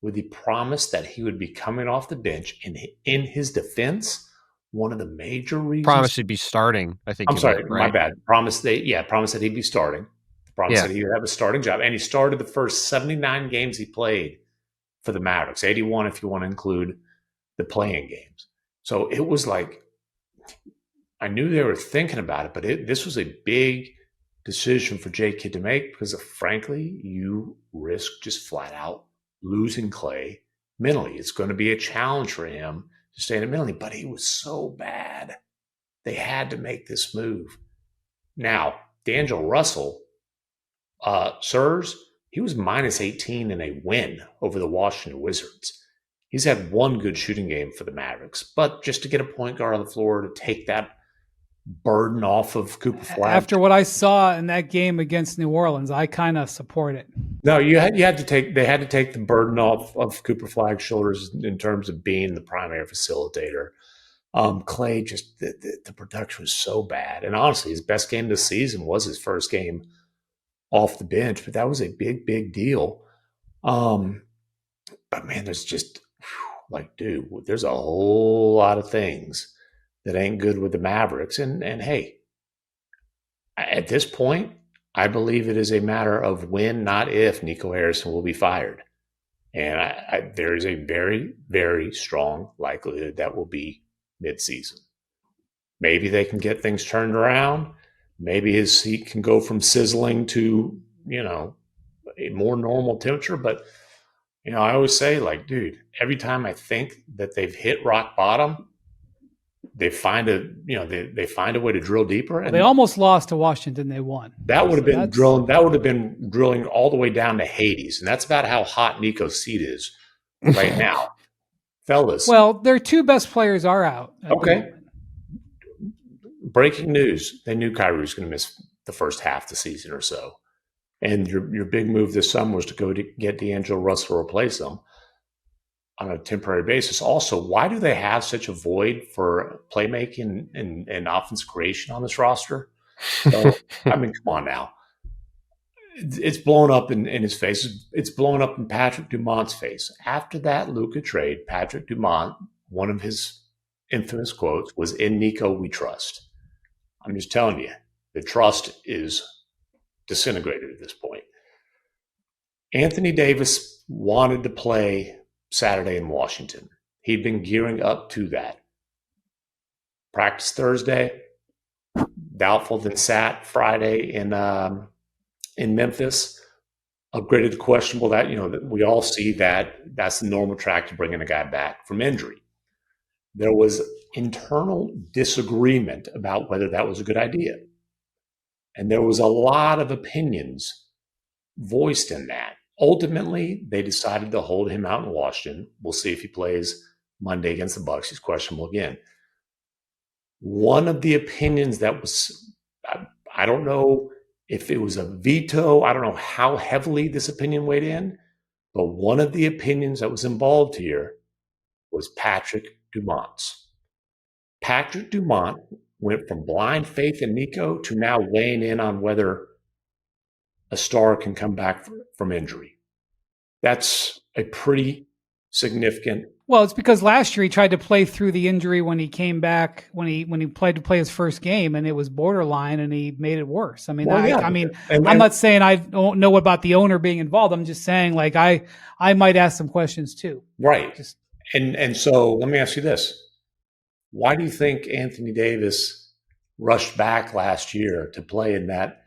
with the promise that he would be coming off the bench. And in his defense, one of the major reasons. Promise he'd be starting, I think. I'm sorry, meant, right? my bad. Promise that he'd be starting. Promise that he would have a starting job. And he started the first 79 games he played for the Mavericks, 81 if you want to include the playing games. So it was like, I knew they were thinking about it, but this was a big decision for J. Kidd to make because, frankly, you risk just flat out losing Clay mentally. It's going to be a challenge for him to stay in it mentally, but he was so bad. They had to make this move. Now, D'Angelo Russell, Sirs, he was minus 18 in a win over the Washington Wizards. He's had one good shooting game for the Mavericks, but just to get a point guard on the floor to take that burden off of Cooper Flag. After what I saw in that game against New Orleans, I kind of support it. No, they had to take the burden off of Cooper Flag's shoulders in terms of being the primary facilitator. Clay, just the production was so bad, and honestly, his best game this season was his first game off the bench, but that was a big deal. But man, there's just dude, there's a whole lot of things that ain't good with the Mavericks. And hey, at this point, I believe it is a matter of when, not if, Nico Harrison will be fired. And there is a very, very strong likelihood that will be mid-season. Maybe they can get things turned around. Maybe his seat can go from sizzling to, a more normal temperature. But, I always say, dude, every time I think that they've hit rock bottom, they find a way to drill deeper. And they almost lost to Washington. They won. That would have been drilling. That would have been drilling all the way down to Hades, and that's about how hot Nico's seat is right now, fellas. Well, their two best players are out. Okay. Breaking news: they knew Kyrie was going to miss the first half of the season or so, and your big move this summer was to go to get D'Angelo Russell to replace them on a temporary basis. Also, why do they have such a void for playmaking and offensive creation on this roster? So, I mean, come on now. It's blown up in his face. It's blown up in Patrick Dumont's face. After that Luka trade, Patrick Dumont, one of his infamous quotes was, "In Nico, we trust." I'm just telling you, the trust is disintegrated at this point. Anthony Davis wanted to play Saturday in Washington. He'd been gearing up to that. Practice Thursday, doubtful, then sat Friday in Memphis, upgraded to questionable. That we all see that's the normal track to bringing a guy back from injury. There was internal disagreement about whether that was a good idea, and there was a lot of opinions voiced in that. Ultimately, they decided to hold him out in Washington. We'll see if he plays Monday against the Bucks. He's questionable again. One of the opinions that was, I don't know if it was a veto. I don't know how heavily this opinion weighed in, but one of the opinions that was involved here was Patrick Dumont's. Patrick Dumont went from blind faith in Nico to now weighing in on whether a star can come back from injury. That's a pretty significant. Well, it's because last year he tried to play through the injury when he came back, when he played to play his first game, and it was borderline, and he made it worse. I mean, I'm not saying I don't know about the owner being involved. I'm just saying, I might ask some questions too. Right. And so let me ask you this: why do you think Anthony Davis rushed back last year to play in that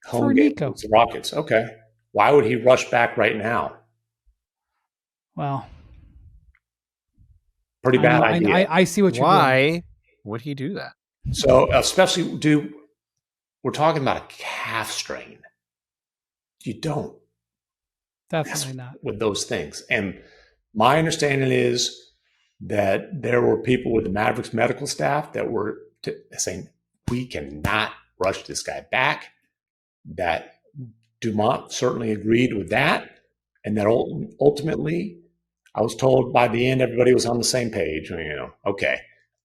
home game against the Rockets? Okay. Why would he rush back right now? Well, pretty bad idea. I see what you're doing. Why would he do that? So, especially, we're talking about a calf strain. You don't. Definitely not. With those things. And my understanding is that there were people with the Mavericks medical staff that were saying, we cannot rush this guy back. That Dumont certainly agreed with that. And that ultimately, I was told by the end everybody was on the same page. Okay.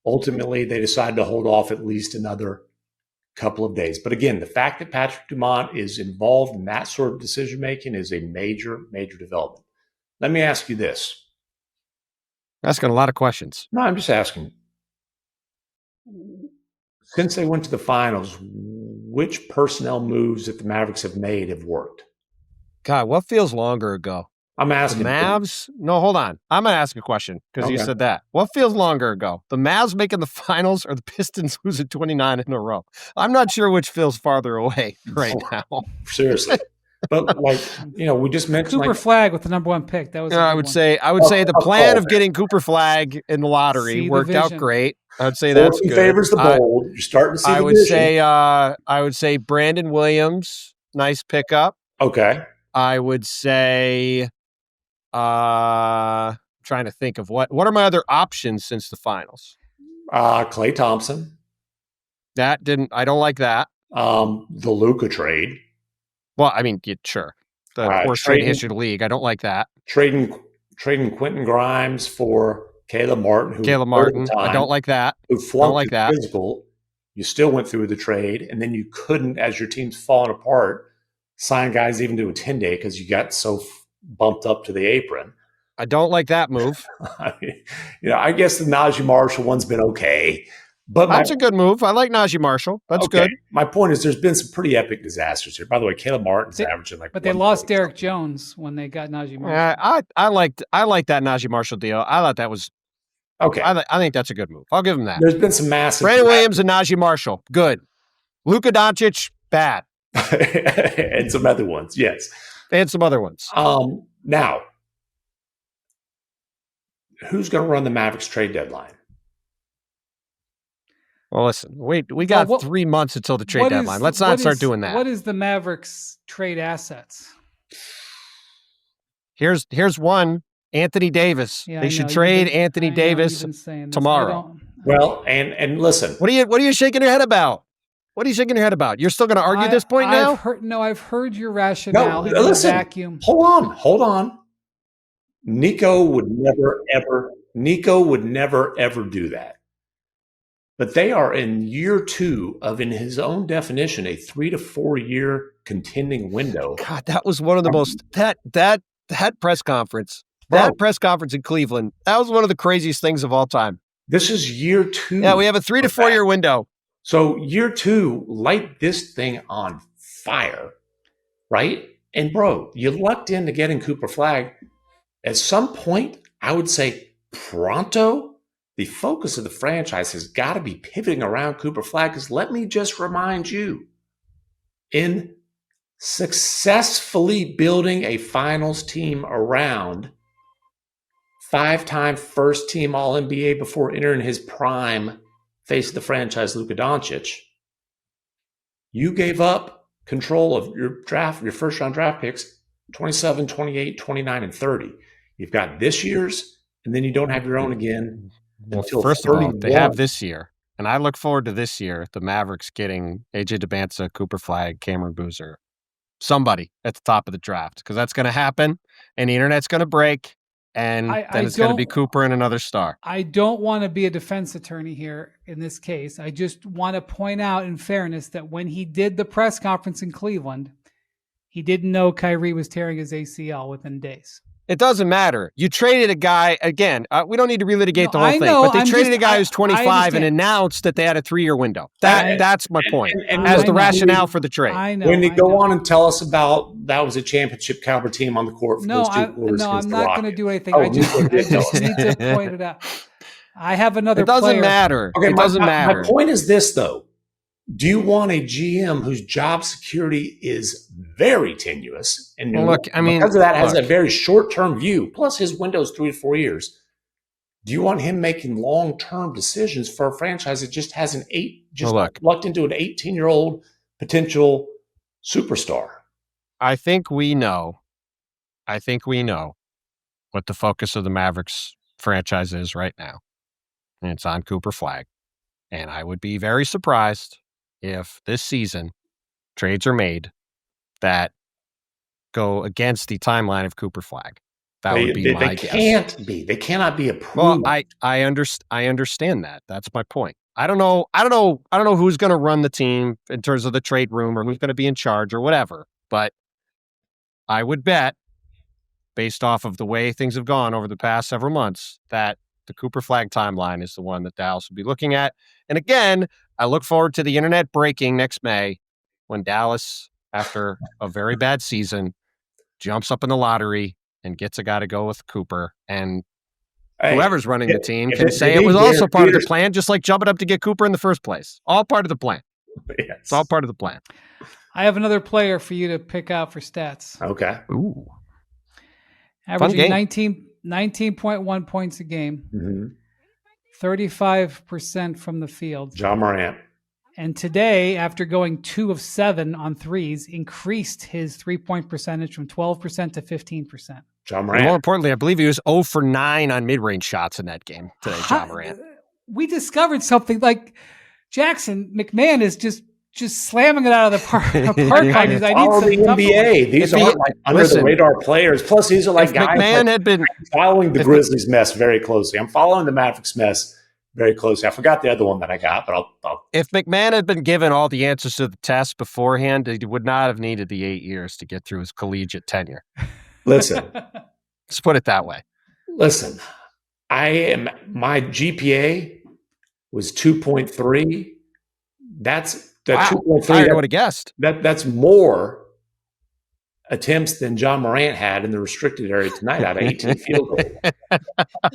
Ultimately, they decided to hold off at least another couple of days. But again, the fact that Patrick Dumont is involved in that sort of decision making is a major, major development. Let me ask you this. Asking a lot of questions. No, I'm just asking. Since they went to the finals, which personnel moves that the Mavericks have made have worked? God, what feels longer ago? I'm asking. The Mavs? No, hold on. I'm going to ask a question because you said that. What feels longer ago? The Mavs making the finals or the Pistons losing 29 in a row? I'm not sure which feels farther away right now. Seriously. But we just mentioned Cooper Flag with the number 1 pick. That was. I would say the plan of getting Cooper Flag in the lottery worked out great. I would say that's good. Favors the bold. You're starting to see. I would say Brandon Williams, nice pickup. Okay. I would say. I'm trying to think of what are my other options since the finals. Klay Thompson. I don't like that. The Luka trade. Well, I mean, sure. The worst trade in history of the league. I don't like that. Trading Quentin Grimes for Caleb Martin. I don't like that. Who flunked the physical. You still went through the trade, and then you couldn't, as your team's falling apart, sign guys even to a 10-day because you got so bumped up to the apron. I don't like that move. I guess the Najee Marshall one's been okay. But that's a good move. I like Najee Marshall. That's good. My point is there's been some pretty epic disasters here. By the way, Caleb Martin's averaging But they lost Derek Jones when they got Najee Marshall. I liked that Najee Marshall deal. I thought that was okay. I think that's a good move. I'll give him that. There's been some massive Brandon Williams and Najee Marshall. Good. Luka Doncic, bad. And some other ones, yes. And some other ones. Now, who's going to run the Mavericks trade deadline? Well, listen, we got 3 months until the trade deadline. Let's not start doing that. What is the Mavericks trade assets? Here's one, Anthony Davis. Yeah, they should trade Anthony Davis tomorrow. Well, and listen. What are you shaking your head about? What are you shaking your head about? You're still going to argue this point now? I've heard your rationale in the vacuum. Hold on. Nico would never, ever do that. But they are in year 2 of, in his own definition, a 3 to 4 year contending window. God, that was one of the most that press conference. That press conference in Cleveland. That was one of the craziest things of all time. This is year 2. Yeah, we have a 3 to 4 year window. So year 2, light this thing on fire, right? And bro, you lucked into getting Cooper Flag. At some point, I would say pronto, the focus of the franchise has got to be pivoting around Cooper Flag, because let me just remind you, in successfully building a finals team around 5-time first-team All-NBA before entering his prime face of the franchise, Luka Doncic, you gave up control of your first-round draft picks, 27, 28, 29, and 30. You've got this year's, and then you don't have your own again. Well, first of all, they have this year, and I look forward to this year, the Mavericks getting AJ DeBanza, Cooper Flag, Cameron Boozer, somebody at the top of the draft, because that's going to happen, and the internet's going to break, and then it's going to be Cooper and another star. I don't want to be a defense attorney here in this case. I just want to point out, in fairness, that when he did the press conference in Cleveland, he didn't know Kyrie was tearing his ACL within days. It doesn't matter. You traded a guy, again, we don't need to relitigate the whole thing, but they traded a guy who's 25 and announced that they had a 3-year window. That's my point, as the rationale for the trade. I know. When you go on and tell us about that was a championship caliber team on the court for those 2 quarters. No, I'm not going to do anything. I just need to point it out. I have another player. It doesn't matter. Okay, it doesn't matter. My point is this, though. Do you want a GM whose job security is very tenuous, and because of that has a very short-term view, plus his window is 3 to 4 years? Do you want him making long-term decisions for a franchise that just has lucked into an 18-year-old potential superstar? I think we know what the focus of the Mavericks franchise is right now, and it's on Cooper Flag. And I would be very surprised if this season trades are made that go against the timeline of Cooper Flag. That would be my guess. They can't be. They cannot be Well, approved. I understand that. That's my point. I don't know who's going to run the team in terms of the trade room or who's going to be in charge or whatever. But I would bet, based off of the way things have gone over the past several months, that the Cooper Flag timeline is the one that Dallas will be looking at. And again, I look forward to the internet breaking next May when Dallas, after a very bad season, jumps up in the lottery and gets a guy to go with Cooper. And whoever's running the team can say it was also part of the plan, just like jumping up to get Cooper in the first place. All part of the plan. Yes. It's all part of the plan. I have another player for you to pick out for stats. Okay. Ooh. Averaging 19.1 points a game, 35% from the field. Ja Morant. And today, after going 2 of 7 on threes, increased his 3-point percentage from 12% to 15%. Ja Morant. More importantly, I believe he was 0 for 9 on mid-range shots in that game today, Ja Morant. We discovered something like Jackson MacMahon is just slamming it out of the park. Follow the NBA. These aren't like under the radar players. Plus, these are like guys had been following the Grizzlies mess very closely. I'm following the Mavericks mess very closely. I forgot the other one that I got, but I'll if MacMahon had been given all the answers to the test beforehand, he would not have needed the 8 years to get through his collegiate tenure. Listen. Let's put it that way. Listen, my GPA was 2.3. That's that 2.3. I would have guessed. That's more attempts than Ja Morant had in the restricted area tonight out of 18 field goals.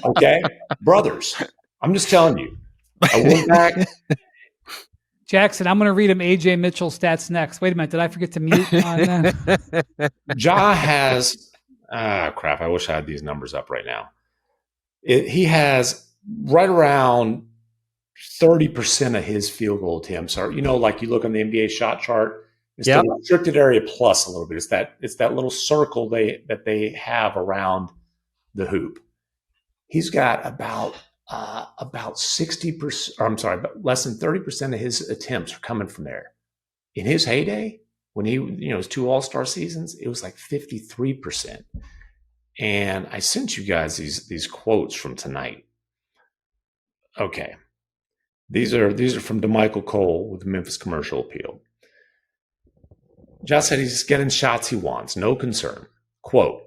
Okay? Brothers, I'm just telling you. I went back. Jackson, I'm going to read him A.J. Mitchell stats next. Wait a minute. Did I forget to mute on that? Ja has crap. I wish I had these numbers up right now. He has right around 30% of his field goal attempts are, like you look on the NBA shot chart, it's the restricted area plus a little bit. It's that little circle that they have around the hoop. He's got about 60%, or I'm sorry, but less than 30% of his attempts are coming from there. In his heyday, when he, his 2 All-Star seasons, it was like 53%. And I sent you guys these quotes from tonight. Okay. These are from DeMichael Cole with the Memphis Commercial Appeal. Josh said he's getting shots he wants, no concern. Quote,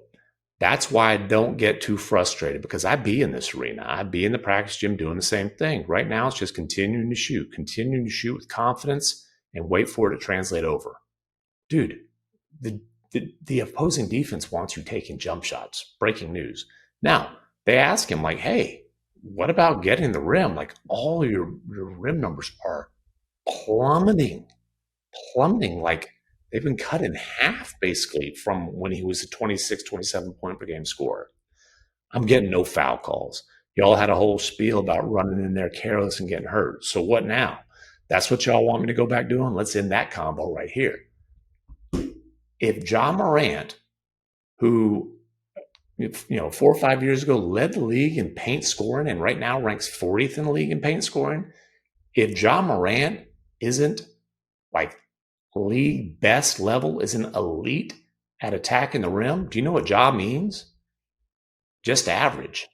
"That's why I don't get too frustrated because I be in this arena. I be in the practice gym doing the same thing. Right now it's just continuing to shoot with confidence and wait for it to translate over." Dude, the opposing defense wants you taking jump shots. Breaking news. Now, they ask him like, "Hey, what about getting the rim? Like all your rim numbers are plummeting. Like they've been cut in half basically from when he was a 26, 27 point per game scorer. I'm getting no foul calls. Y'all had a whole spiel about running in there careless and getting hurt. So what now? That's what y'all want me to go back doing? Let's end that combo right here." If Ja Morant, who 4 or 5 years ago led the league in paint scoring and right now ranks 40th in the league in paint scoring, if Ja Morant isn't like league best level, isn't elite at attacking the rim, do you know what Ja means? Just average.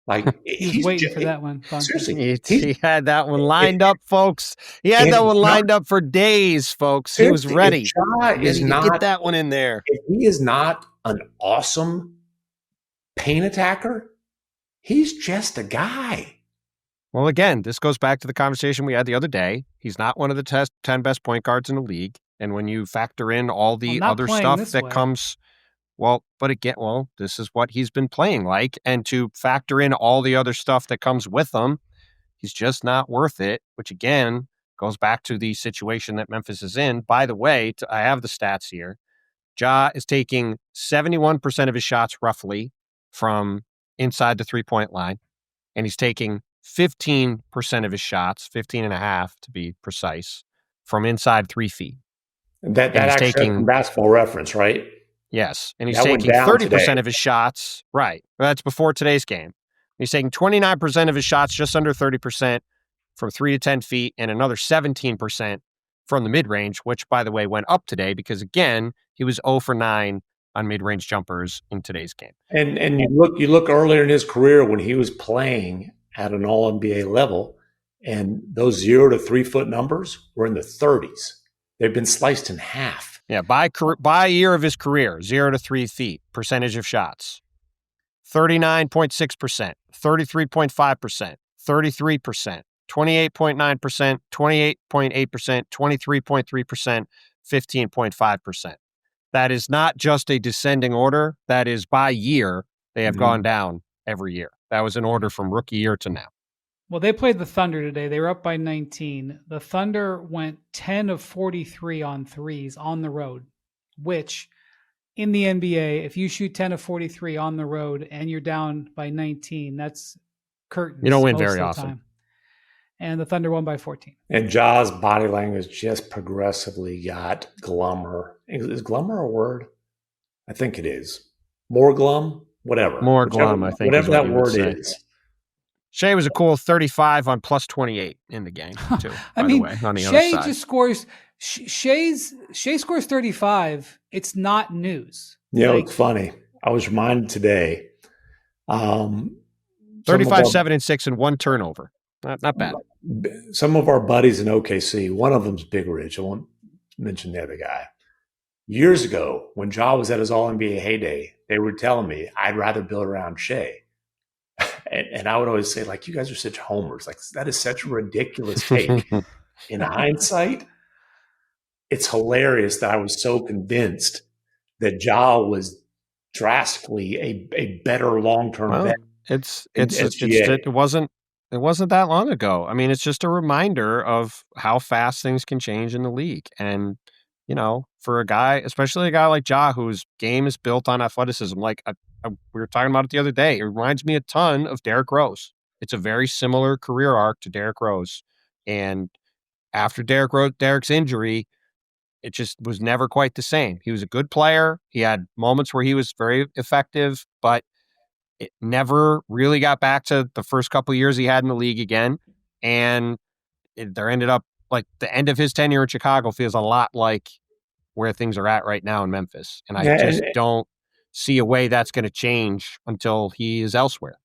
Like he's waiting for that one. Seriously, he had that one lined up, folks. He had that one lined up for days, folks. He was ready. Get that one in there. If he is not an awesome paint attacker, he's just a guy. Well, again, this goes back to the conversation we had the other day. He's not one of the 10 best point guards in the league. And when you factor in all the other stuff that comes, this is what he's been playing like. And to factor in all the other stuff that comes with him, he's just not worth it, which again goes back to the situation that Memphis is in. By the way, I have the stats here. Ja is taking 71% of his shots roughly from inside the 3-point line, and he's taking 15% of his shots, 15.5 to be precise, from inside 3 feet. That actually taking Basketball Reference, right? Yes, and he's taking 30% of his shots. Right, that's before today's game. He's taking 29% of his shots, just under 30%, from 3 to 10 feet, and another 17% from the mid-range, which, by the way, went up today because, again, he was 0 for 9 on mid-range jumpers in today's game. And you look earlier in his career when he was playing at an All NBA level, and those 0 to 3 foot numbers were in the 30s. They've been sliced in half. Yeah, by year of his career, 0 to 3 feet, percentage of shots, 39.6%, 33.5%, 33%, 28.9%, 28.8%, 23.3%, 15.5%. That is not just a descending order. That is by year. They have gone down every year. That was an order from rookie year to now. Well, they played the Thunder today. They were up by 19. The Thunder went 10 of 43 on threes on the road, which in the NBA, if you shoot 10 of 43 on the road and you're down by 19, that's curtains. You don't win very often. Time. And the Thunder won by 14. And Ja's body language just progressively got glummer. Is glummer a word? I think it is. More glum? Whatever. Glum, I think. Whatever that word is. Shea was a cool 35 on plus 28 in the game, too. I mean, Shea just scores. Shea scores 35. It's not news. Yeah, it's funny. I was reminded today. 35, 7, and 6 and 1 turnover. Not bad. Some of our buddies in OKC, one of them's Big Ridge. I won't mention the other guy. Years ago, when Ja was at his All-NBA heyday, they were telling me, I'd rather build around Shea. And I would always say, like, you guys are such homers. Like, that is such a ridiculous take. In hindsight, it's hilarious that I was so convinced that Ja was drastically a better long-term bet. It wasn't that long ago. I mean, it's just a reminder of how fast things can change in the league. And, you know, for a guy, especially a guy like Ja, whose game is built on athleticism, like we were talking about it the other day, it reminds me a ton of Derrick Rose. It's a very similar career arc to Derrick Rose. And after Derrick's injury, it just was never quite the same. He was a good player. He had moments where he was very effective, but it never really got back to the first couple of years he had in the league again. And there ended up, like, the end of his tenure in Chicago feels a lot like where things are at right now in Memphis. And I just don't see a way that's going to change until he is elsewhere.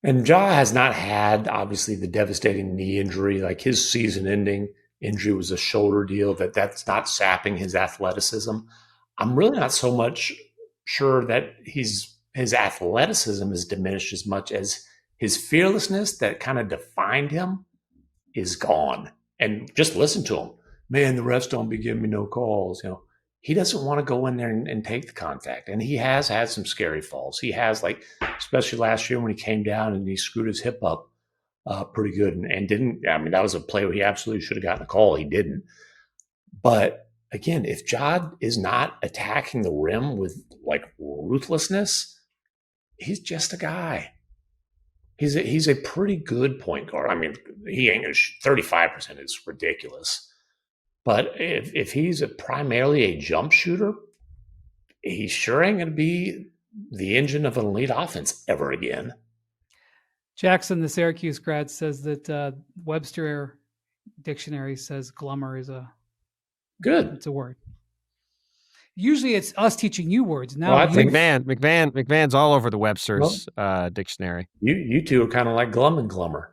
And Ja has not had, obviously, the devastating knee injury. Like, his season-ending injury was a shoulder deal. That's not sapping his athleticism. I'm really not so much sure that his athleticism is diminished as much as his fearlessness that kind of defined him is gone. And just listen to him. Man, the refs don't be giving me no calls. You know, he doesn't want to go in there and take the contact. And he has had some scary falls. He has, like, especially last year when he came down and he screwed his hip up pretty good and didn't. I mean, that was a play where he absolutely should have gotten a call. He didn't. But again, if Ja is not attacking the rim with, like, ruthlessness, he's just a guy. He's a pretty good point guard. I mean, he ain't 35% is ridiculous. But if he's primarily a jump shooter, he sure ain't going to be the engine of an elite offense ever again. Jackson, the Syracuse grad, says that Webster Dictionary says glummer is it's a word. Usually it's us teaching you words. Now, well, MacMahon's all over the Webster's dictionary. You two are kind of like glum and glummer.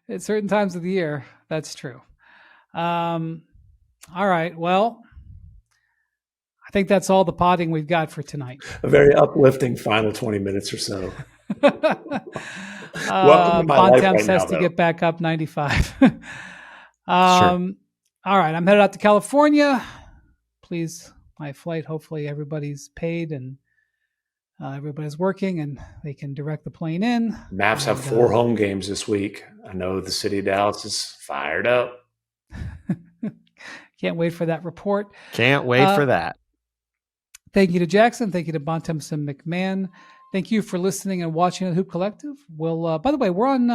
At certain times of the year, that's true. All right. Well, I think that's all the potting we've got for tonight. A very uplifting final 20 minutes or so. Welcome to my life Bontemps right has now, to get back up 95. All right. I'm headed out to California. Please, my flight. Hopefully everybody's paid and everybody's working and they can direct the plane in. Maps have 4 home games this week. I know the city of Dallas is fired up. Can't wait for that report. Can't wait for that. Thank you to Jackson. Thank you to Bontemps and MacMahon. Thank you for listening and watching the Hoop Collective. We'll, by the way, we're on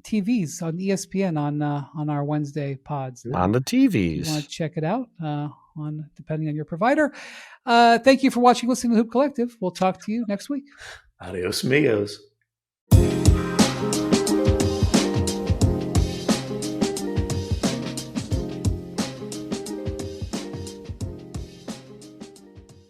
TVs on ESPN on our Wednesday pods. On the TVs. If you want to check it out depending on your provider. Thank you for watching, listening to the Hoop Collective. We'll talk to you next week. Adios, amigos.